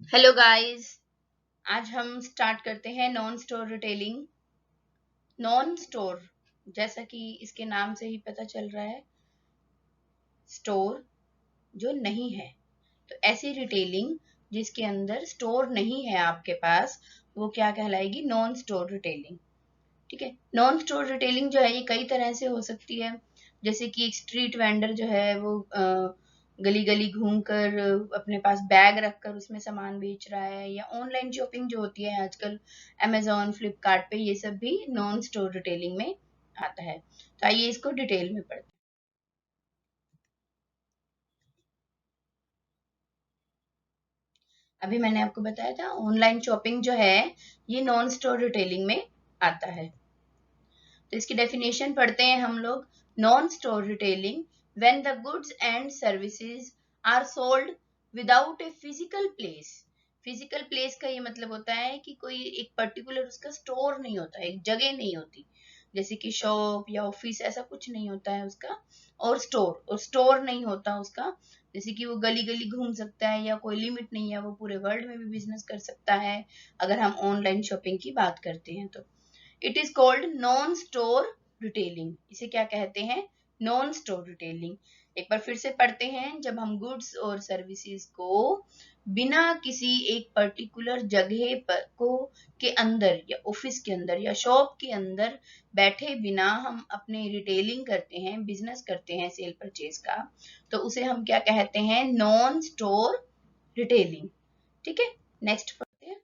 Hello guys. आज हम start करते हैं non store retailing. Non store, जैसा कि इसके नाम से ही पता चल रहा है, स्टोर जो नहीं है, तो ऐसी रिटेलिंग जिसके अंदर स्टोर नहीं है आपके पास, वो क्या कहलाएगी? Non store retailing. ठीक है। नॉन स्टोर रिटेलिंग जो है ये कई तरह से हो सकती है। जैसे कि एक स्ट्रीट वेंडर जो है वो गली गली घूमकर अपने पास बैग रखकर उसमें सामान बेच रहा है, या ऑनलाइन शॉपिंग जो होती है आजकल अमेजोन फ्लिपकार्ट पे, ये सब भी नॉन स्टोर रिटेलिंग में आता है। तो आइए इसको डिटेल में पढ़ते हैं। अभी मैंने आपको बताया था ऑनलाइन शॉपिंग जो है ये नॉन स्टोर रिटेलिंग में आता है। तो इसकी डेफिनेशन पढ़ते हैं हम लोग। Non store retailing, when the goods and services are sold without a physical place. Physical place का ये मतलब होता है कि कोई एक पर्टिकुलर उसका स्टोर नहीं होता, एक जगह नहीं होती, जैसे कि शॉप या ऑफिस, ऐसा कुछ नहीं होता है उसका। और स्टोर नहीं होता उसका, जैसे कि वो गली गली घूम सकता है या कोई लिमिट नहीं है, वो पूरे वर्ल्ड में भी बिजनेस कर सकता है अगर हम ऑनलाइन शॉपिंग की बात करते हैं तो। It is called non store retailing. इसे क्या कहते हैं? Non store retailing. एक बार फिर से पढ़ते हैं। जब हम गुड्स और सर्विसेज को बिना किसी एक पर्टिकुलर जगह पर को के अंदर या ऑफिस के अंदर या शॉप के अंदर बैठे बिना हम अपने रिटेलिंग करते हैं, बिजनेस करते हैं सेल परचेज का, तो उसे हम क्या कहते हैं? Non store retailing. ठीक है। नेक्स्ट पढ़ते हैं।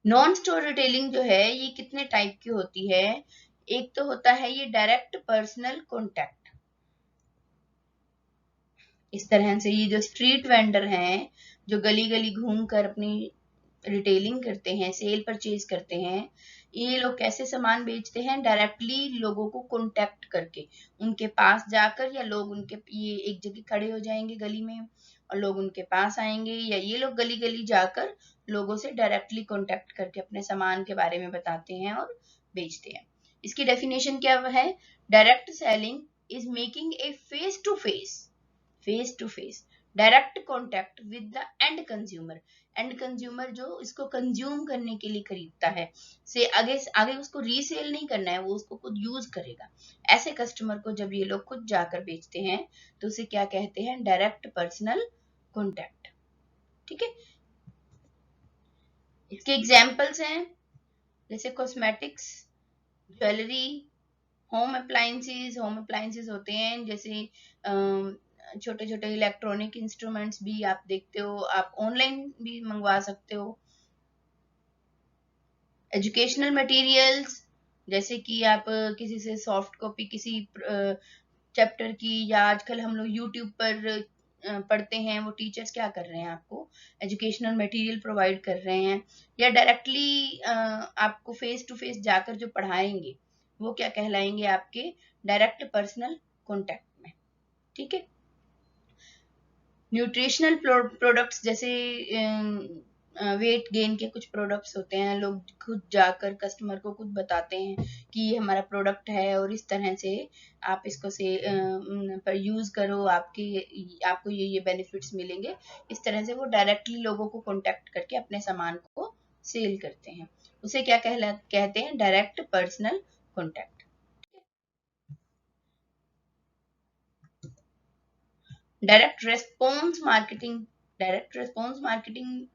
नॉन स्टोर रिटेलिंग जो है ये कितने टाइप की होती है? एक तो होता है ये डायरेक्ट पर्सनल कॉन्टैक्ट। इस तरह से ये जो स्ट्रीट वेंडर हैं, जो गली गली घूम कर अपनी रिटेलिंग करते हैं, सेल परचेज करते हैं, ये लोग कैसे सामान बेचते हैं? डायरेक्टली लोगों को कांटेक्ट करके, उनके पास जाकर, या लोग उनके ये एक जगह खड़े हो जाएंगे गली में और लोग उनके पास आएंगे, या ये लोग गली गली जाकर लोगों से डायरेक्टली कांटेक्ट करके अपने सामान के बारे में बताते हैं और बेचते हैं। इसकी डेफिनेशन क्या है? Direct selling is making a face to face direct contact with the end consumer. End consumer जो इसको कंज्यूम करने के लिए खरीदता है, से आगे आगे उसको रीसेल नहीं करना है, वो उसको खुद यूज करेगा। ऐसे कस्टमर को जब ये लोग खुद जाकर बेचते हैं तो उसे क्या कहते हैं? Direct personal contact. ठीक है। इसके एग्जाम्पल्स हैं जैसे कॉस्मेटिक्स, ज्वेलरी, होम अप्लायंसेस होते हैं, जैसे छोटे छोटे इलेक्ट्रॉनिक इंस्ट्रूमेंट्स भी आप देखते हो, आप ऑनलाइन भी मंगवा सकते हो। एजुकेशनल मटेरियल्स, जैसे कि आप किसी से सॉफ्ट कॉपी किसी चैप्टर की, या आजकल हम लोग यूट्यूब पर पढ़ते हैं, वो टीचर्स क्या कर रहे हैं? आपको एजुकेशनल मटेरियल प्रोवाइड कर रहे हैं। या डायरेक्टली आपको फेस टू फेस जाकर जो पढ़ाएंगे, वो क्या कहलाएंगे? आपके डायरेक्ट पर्सनल कॉन्टेक्ट में। ठीक है। न्यूट्रिशनल प्रोडक्ट्स, जैसे वेट गेन के कुछ प्रोडक्ट्स होते हैं, लोग खुद जाकर कस्टमर को खुद बताते हैं कि ये हमारा प्रोडक्ट है और इस तरह से आप इसको से पर यूज करो, आपको ये बेनिफिट्स मिलेंगे। इस तरह से वो डायरेक्टली लोगों को कांटेक्ट करके अपने सामान को सेल करते हैं। उसे क्या कहते हैं? Direct personal contact. Direct response marketing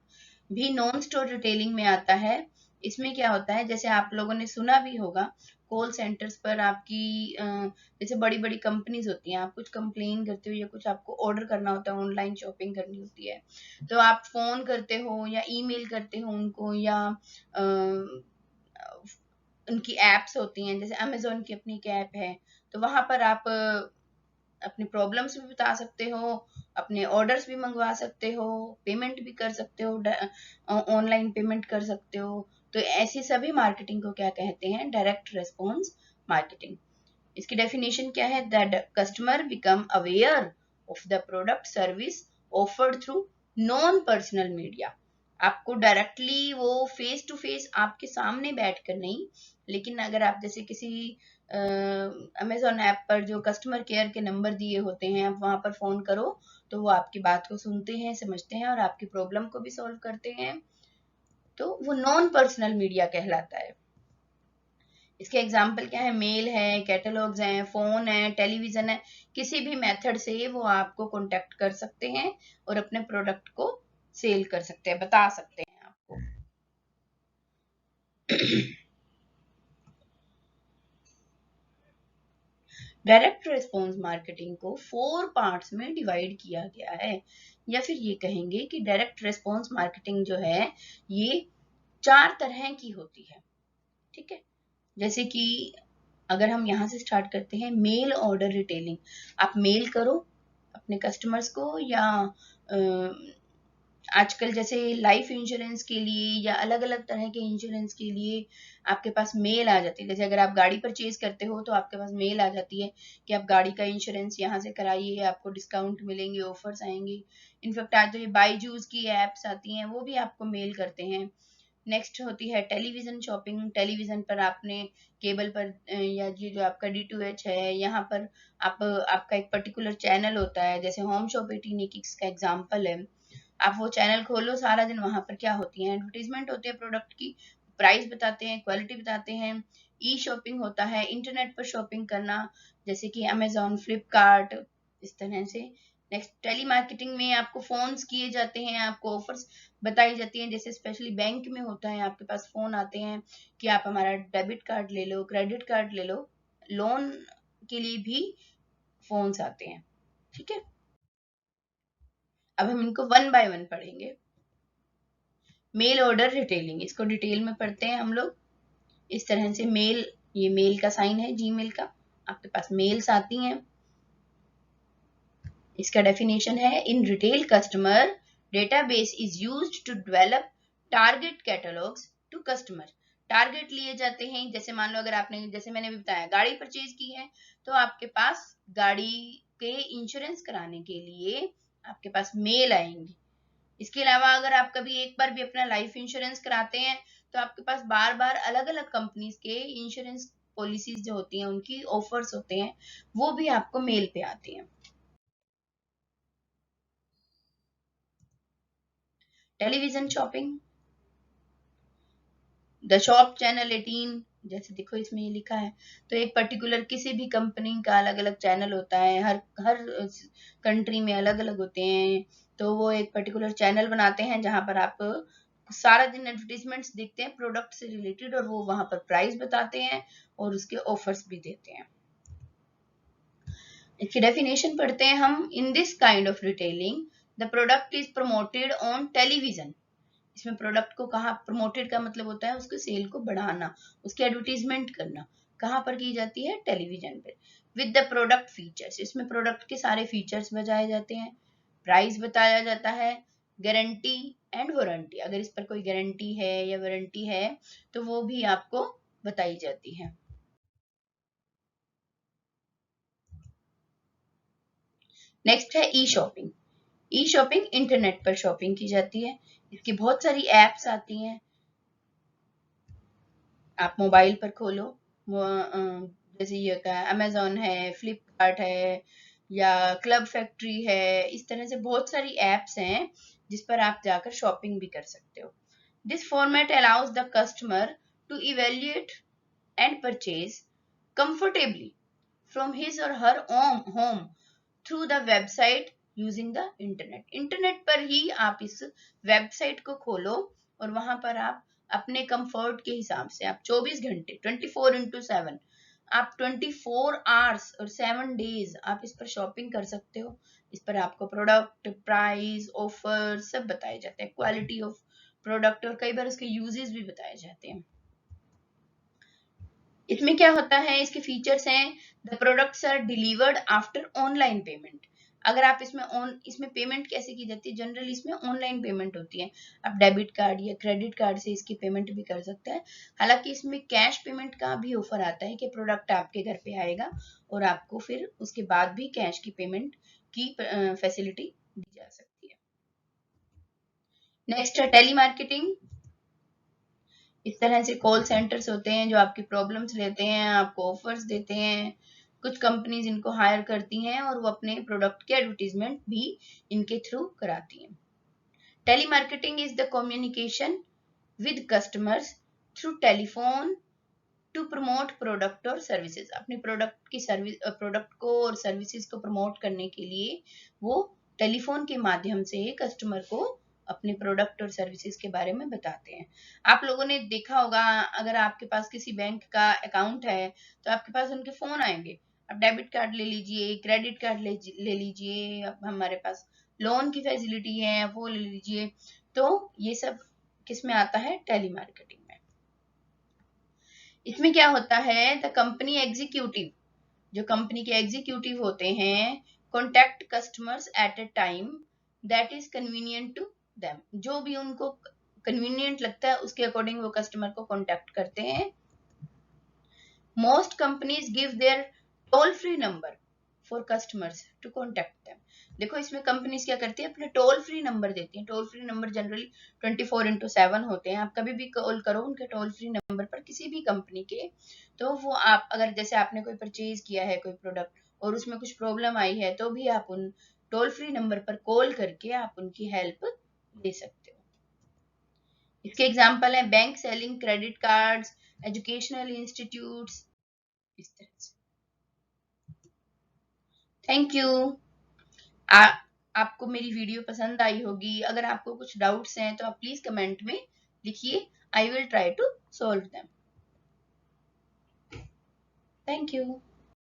भी नॉन स्टोर रिटेलिंग में आता है। इसमें क्या होता है? जैसे आप लोगों ने सुना भी होगा, कॉल सेंटर्स पर आपकी जैसे बड़ी बड़ी कंपनीज होती हैं, आप कुछ कंप्लेन करते हो या कुछ आपको ऑर्डर करना होता है, ऑनलाइन शॉपिंग करनी होती है, तो आप फोन करते हो या ईमेल करते हो उनको, या अ, उनकी एप्स होती हैं, जैसे अमेजोन की अपनी एक ऐप है, तो वहां पर आप अपनी प्रॉब्लम्स भी बता सकते हो, अपने ऑर्डर्स भी मंगवा सकते हो, पेमेंट भी कर सकते हो, ऑनलाइन पेमेंट कर सकते हो। तो ऐसी सभी मार्केटिंग को क्या कहते हैं? Direct response marketing. इसकी डेफिनेशन क्या है? That customer become aware of the product service offered through non personal media. आपको डायरेक्टली वो फेस टू फेस आपके सामने बैठकर नहीं, लेकिन अगर आप जैसे किसी अमेजोन ऐप पर जो कस्टमर केयर के नंबर दिए होते हैं, आप वहां पर फोन करो तो वो आपकी बात को सुनते हैं, समझते हैं और आपकी प्रॉब्लम को भी सॉल्व करते हैं। तो वो नॉन पर्सनल मीडिया कहलाता है। इसके एग्जाम्पल क्या है? मेल है, कैटलॉग्स हैं, फोन है, टेलीविजन है। किसी भी मेथड से वो आपको कांटेक्ट कर सकते हैं और अपने प्रोडक्ट को सेल कर सकते हैं, बता सकते हैं आपको। डायरेक्ट रिस्पॉन्स मार्केटिंग को 4 पार्ट्स में डिवाइड किया गया है, या फिर ये कहेंगे कि डायरेक्ट रिस्पॉन्स मार्केटिंग जो है ये 4 तरह की होती है। ठीक है, जैसे कि अगर हम यहाँ से स्टार्ट करते हैं, मेल ऑर्डर रिटेलिंग। आप मेल करो अपने कस्टमर्स को, या आजकल जैसे लाइफ इंश्योरेंस के लिए या अलग अलग तरह के इंश्योरेंस के लिए आपके पास मेल आ जाती है। जैसे अगर आप गाड़ी परचेज करते हो तो आपके पास मेल आ जाती है कि आप गाड़ी का इंश्योरेंस यहाँ से कराइए, आपको डिस्काउंट मिलेंगे, ऑफर्स आएंगे। इनफैक्ट आज तो ये बाईजूस की एप्स आती हैं, वो भी आपको मेल करते हैं। नेक्स्ट होती है टेलीविजन शॉपिंग। टेलीविजन पर आपने केबल पर या जो आपका D2H है, यहाँ पर आपका एक पर्टिकुलर चैनल होता है, जैसे होम शॉप 18 का एग्जांपल है। आप वो चैनल खोलो, सारा दिन वहां पर क्या होती है? एडवर्टीजमेंट होती है प्रोडक्ट की, प्राइस बताते हैं, क्वालिटी बताते हैं। ई शॉपिंग होता है, इंटरनेट पर शॉपिंग करना, जैसे कि अमेजोन, फ्लिपकार्ट, इस तरह से। नेक्स्ट टेली मार्केटिंग में आपको फोन्स किए जाते हैं, आपको ऑफर्स बताई जाती हैं। जैसे स्पेशली बैंक में होता है, आपके पास फोन आते हैं कि आप हमारा डेबिट कार्ड ले लो, क्रेडिट कार्ड ले लो। लोन के लिए भी फोन्स आते हैं। ठीक है, अब हम इनको वन बाय वन पढ़ेंगे। मेल ऑर्डर रिटेलिंग, इसको डिटेल में पढ़ते हैं हम लोग। इस तरह से मेल, ये मेल का साइन है जीमेल का, आपके पास मेल्स आती हैं। इसका डेफिनेशन है, in retail customer database is used to develop target catalogues to customer. Target लिए जाते हैं, जैसे मान लो अगर आपने, जैसे मैंने भी बताया, गाड़ी परचेज की है तो आपके पास गाड़ी के इंश्योरेंस कराने के लिए आपके पास मेल आएंगे। इसके अलावा अगर आप कभी एक बार भी अपना लाइफ इंश्योरेंस कराते हैं तो आपके पास बार बार अलग अलग कंपनीज के इंश्योरेंस पॉलिसीज जो होती हैं, उनकी ऑफर्स होते हैं, वो भी आपको मेल पे आती हैं। Television shopping, the shop channel 18, जैसे देखो इसमें ये लिखा है, तो एक पर्टिकुलर किसी भी कंपनी का अलग अलग चैनल होता है, हर हर कंट्री में अलग अलग होते हैं। तो वो एक पर्टिकुलर चैनल बनाते हैं जहां पर आप सारा दिन एडवर्टीजमेंट्स देखते हैं प्रोडक्ट से रिलेटेड, और वो वहां पर प्राइस बताते हैं और उसके ऑफर्स भी देते हैं। इसकी डेफिनेशन पढ़ते हैं हम। In this kind of retailing the product is promoted on television. इसमें प्रोडक्ट को कहाँ प्रमोटेड का मतलब होता है उसके सेल को बढ़ाना, उसकी एडवर्टीजमेंट करना। कहाँ पर की जाती है? टेलीविजन पर। विद द प्रोडक्ट फीचर्स, इसमें प्रोडक्ट के सारे फीचर्स बताए जाते हैं, प्राइस बताया जाता है, गारंटी एंड वारंटी, अगर इस पर कोई गारंटी है या वारंटी है तो वो भी आपको बताई जाती है। नेक्स्ट है ई शॉपिंग। ई शॉपिंग इंटरनेट पर शॉपिंग की जाती है, इसकी बहुत सारी एप्स आती हैं। आप मोबाइल पर खोलो, जैसे ये का अमेजोन है, फ्लिपकार्ट है, या क्लब फैक्ट्री है, इस तरह से बहुत सारी एप्स हैं जिस पर आप जाकर शॉपिंग भी कर सकते हो। This format allows the customer to evaluate and purchase comfortably from his or her home through the website using the internet। Internet पर ही आप इस वेबसाइट को खोलो और वहां पर आप अपने कंफर्ट के हिसाब से, आप 24 घंटे 24x7, आप 24 आवर्स और 7 डेज आप इस पर शॉपिंग कर सकते हो। इस पर आपको प्रोडक्ट, प्राइस, ऑफर सब बताए जाते हैं, क्वालिटी ऑफ प्रोडक्ट, और कई बार उसके यूजेस भी बताए जाते हैं। इसमें क्या होता है, इसके फीचर्स हैं, the products are delivered after online payment. अगर आप इसमें पेमेंट कैसे की जाती है? जनरली इसमें ऑनलाइन पेमेंट होती है, आप डेबिट कार्ड या क्रेडिट कार्ड से इसकी पेमेंट भी कर सकते हैं। हालांकि इसमें कैश पेमेंट का भी ऑफर आता है कि प्रोडक्ट आपके घर पे आएगा और आपको फिर उसके बाद भी कैश की पेमेंट की फैसिलिटी दी जा सकती है। नेक्स्ट है टेली मार्केटिंग। इस तरह से कॉल सेंटर्स होते हैं जो आपकी प्रॉब्लम्स लेते हैं, आपको ऑफर्स देते हैं। कुछ कंपनीज इनको हायर करती हैं और वो अपने प्रोडक्ट के एडवर्टीजमेंट भी इनके थ्रू कराती हैं। Telemarketing is the communication with customers through telephone to promote product और सर्विसेज। अपनी प्रोडक्ट की सर्विस, प्रोडक्ट को और सर्विसेज को प्रमोट करने के लिए वो टेलीफोन के माध्यम से कस्टमर को अपने प्रोडक्ट और सर्विसेज के बारे में बताते हैं। आप लोगों ने देखा होगा, अगर आपके पास किसी बैंक का अकाउंट है तो आपके पास उनके फोन आएंगे, आप डेबिट कार्ड ले लीजिए, क्रेडिट कार्ड ले लीजिए, अब हमारे पास लोन की फैसिलिटी है वो ले लीजिए। तो ये सब किस में आता है? टेलीमार्केटिंग में। इसमें क्या होता है, द कंपनी एग्जीक्यूटिव, जो कंपनी के एग्जीक्यूटिव होते हैं, contact customers at a time that is convenient to them. जो भी उनको कन्वीनियंट लगता है उसके अकॉर्डिंग वो कस्टमर को कॉन्टैक्ट करते हैं। Most companies give their toll free number for customers to contact them. देखो इसमें कंपनीज क्या करती है, अपने टोल फ्री नंबर देती हैं। टोल फ्री नंबर जनरली 24/7 होते हैं। आप कभी भी कॉल करो उनके टोल फ्री नंबर पर, किसी भी कंपनी के, तो वो आप अगर जैसे आपने कोई परचेज किया है कोई प्रोडक्ट और उसमें कुछ प्रॉब्लम आई है तो भी आप उन टोल फ्री नंबर पर कॉल करके आप उनकी हेल्प ले सकते हो। इसके एग्जाम्पल है bank selling credit cards, educational institutes, इस तरह से। Thank you. आपको मेरी वीडियो पसंद आई होगी। अगर आपको कुछ डाउट्स हैं तो आप प्लीज कमेंट में लिखिए, I will try to solve them. Thank you.